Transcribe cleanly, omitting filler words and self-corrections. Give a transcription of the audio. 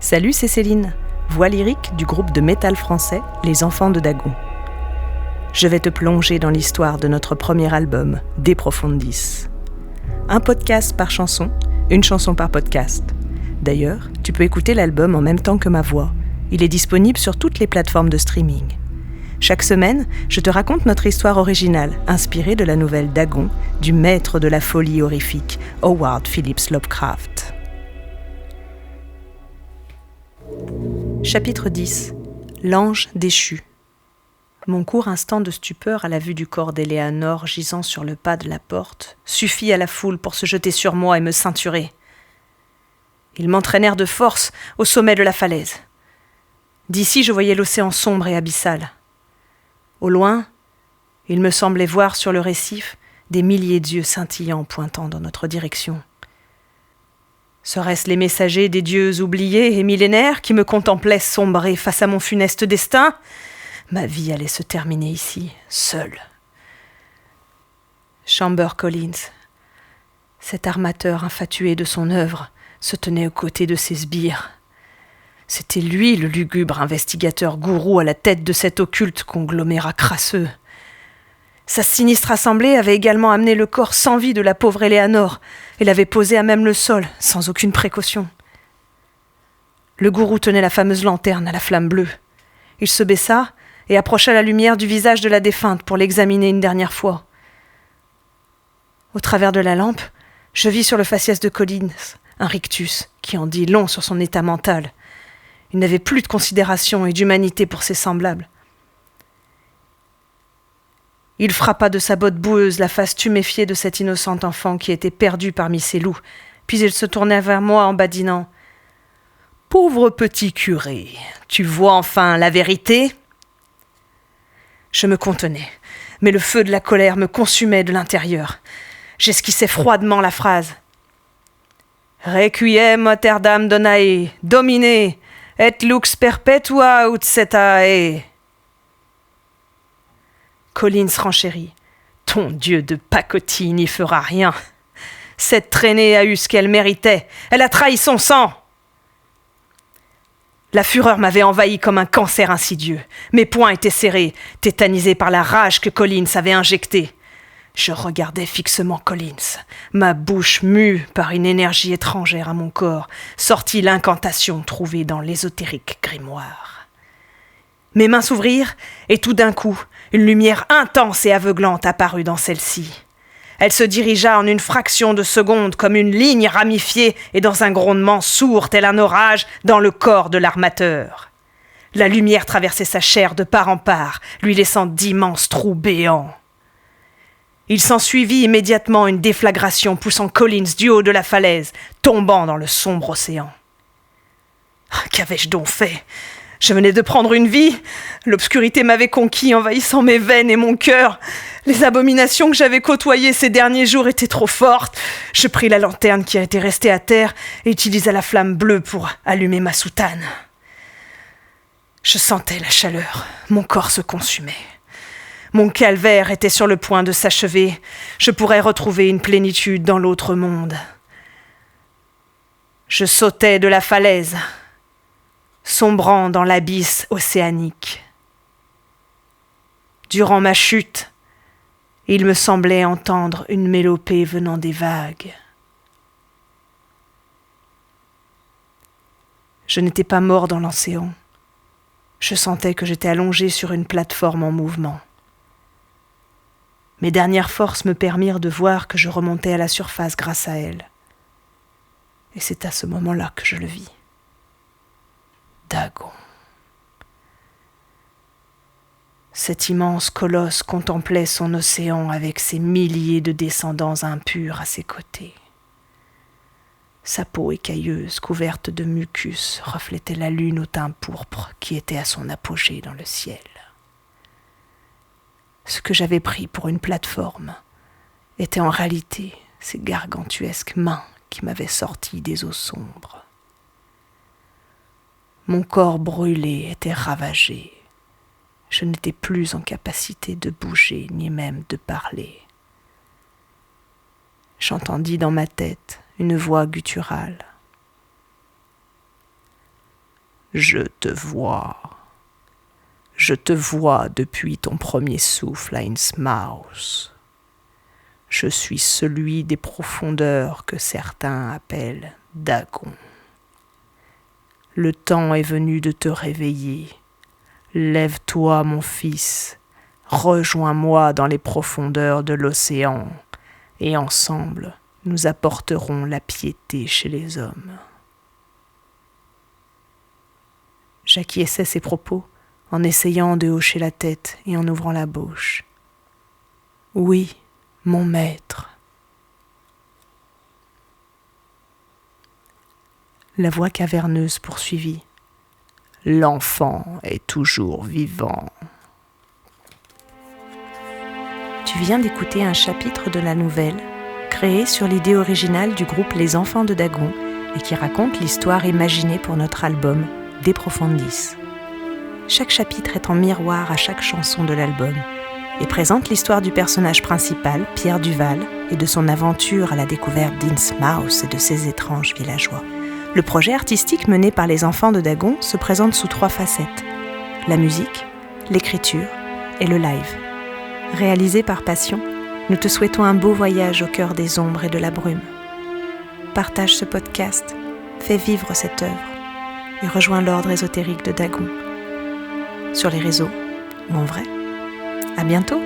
Salut, c'est Céline, voix lyrique du groupe de métal français Les Enfants de Dagon. Je vais te plonger dans l'histoire de notre premier album, De Profundis. Un podcast par chanson, une chanson par podcast. D'ailleurs, tu peux écouter l'album en même temps que ma voix. Il est disponible sur toutes les plateformes de streaming. Chaque semaine, je te raconte notre histoire originale, inspirée de la nouvelle Dagon, du maître de la folie horrifique, Howard Phillips Lovecraft. Chapitre 10. L'ange déchu. Mon court instant de stupeur à la vue du corps d'Éléanore gisant sur le pas de la porte suffit à la foule pour se jeter sur moi et me ceinturer. Ils m'entraînèrent de force au sommet de la falaise. D'ici, je voyais l'océan sombre et abyssal. Au loin, il me semblait voir sur le récif des milliers d'yeux scintillants pointant dans notre direction. Seraient-ce les messagers des dieux oubliés et millénaires qui me contemplaient sombrer face à mon funeste destin ? Ma vie allait se terminer ici, seule. Chamber Collins, cet armateur infatué de son œuvre, se tenait aux côtés de ses sbires. C'était lui le lugubre investigateur gourou à la tête de cet occulte conglomérat crasseux. Sa sinistre assemblée avait également amené le corps sans vie de la pauvre Éléanore et l'avait posé à même le sol, sans aucune précaution. Le gourou tenait la fameuse lanterne à la flamme bleue. Il se baissa et approcha la lumière du visage de la défunte pour l'examiner une dernière fois. Au travers de la lampe, je vis sur le faciès de Collins un rictus qui en dit long sur son état mental. Il n'avait plus de considération et d'humanité pour ses semblables. Il frappa de sa botte boueuse la face tuméfiée de cet innocent enfant qui était perdu parmi ses loups, puis il se tourna vers moi en badinant. « Pauvre petit curé, tu vois enfin la vérité ?» Je me contenais, mais le feu de la colère me consumait de l'intérieur. J'esquissais froidement la phrase. « Requiem aeter dam donae, domine, et lux perpetua ut setae. » Collins renchérit. « Ton dieu de pacotille n'y fera rien. Cette traînée a eu ce qu'elle méritait. Elle a trahi son sang. » La fureur m'avait envahi comme un cancer insidieux. Mes poings étaient serrés, tétanisés par la rage que Collins avait injectée. Je regardais fixement Collins. Ma bouche mue par une énergie étrangère à mon corps, sortit l'incantation trouvée dans l'ésotérique grimoire. Mes mains s'ouvrirent et tout d'un coup, une lumière intense et aveuglante apparut dans celle-ci. Elle se dirigea en une fraction de seconde comme une ligne ramifiée et dans un grondement sourd tel un orage dans le corps de l'armateur. La lumière traversait sa chair de part en part, lui laissant d'immenses trous béants. Il s'ensuivit immédiatement une déflagration poussant Collins du haut de la falaise, tombant dans le sombre océan. Qu'avais-je donc fait ? Je venais de prendre une vie. L'obscurité m'avait conquis, envahissant mes veines et mon cœur. Les abominations que j'avais côtoyées ces derniers jours étaient trop fortes. Je pris la lanterne qui était restée à terre et utilisa la flamme bleue pour allumer ma soutane. Je sentais la chaleur. Mon corps se consumait. Mon calvaire était sur le point de s'achever. Je pourrais retrouver une plénitude dans l'autre monde. Je sautais de la falaise, sombrant dans l'abysse océanique. Durant ma chute, il me semblait entendre une mélopée venant des vagues. Je n'étais pas mort dans l'océan. Je sentais que j'étais allongé sur une plateforme en mouvement. Mes dernières forces me permirent de voir que je remontais à la surface grâce à elle. Et c'est à ce moment-là que je le vis. Dagon. Cet immense colosse contemplait son océan avec ses milliers de descendants impurs à ses côtés. Sa peau écailleuse, couverte de mucus, reflétait la lune au teint pourpre qui était à son apogée dans le ciel. Ce que j'avais pris pour une plateforme était en réalité ces gargantuesques mains qui m'avaient sorti des eaux sombres. Mon corps brûlé était ravagé. Je n'étais plus en capacité de bouger ni même de parler. J'entendis dans ma tête une voix gutturale. Je te vois. Je te vois depuis ton premier souffle à Innsmouth. Je suis celui des profondeurs que certains appellent Dagon. Le temps est venu de te réveiller. Lève-toi, mon fils, rejoins-moi dans les profondeurs de l'océan, et ensemble, nous apporterons la piété chez les hommes. J'acquiesçais ces propos en essayant de hocher la tête et en ouvrant la bouche. Oui, mon maître. La voix caverneuse poursuivit. L'enfant est toujours vivant. Tu viens d'écouter un chapitre de la nouvelle créée sur l'idée originale du groupe Les Enfants de Dagon et qui raconte l'histoire imaginée pour notre album De Profundis. Chaque chapitre est en miroir à chaque chanson de l'album et présente l'histoire du personnage principal, Pierre Duval, et de son aventure à la découverte d'Innsmouth et de ses étranges villageois. Le projet artistique mené par les Enfants de Dagon se présente sous 3 facettes: la musique, l'écriture et le live. Réalisé par passion, nous te souhaitons un beau voyage au cœur des ombres et de la brume. Partage ce podcast, fais vivre cette œuvre et rejoins l'ordre ésotérique de Dagon. Sur les réseaux ou en vrai. À bientôt!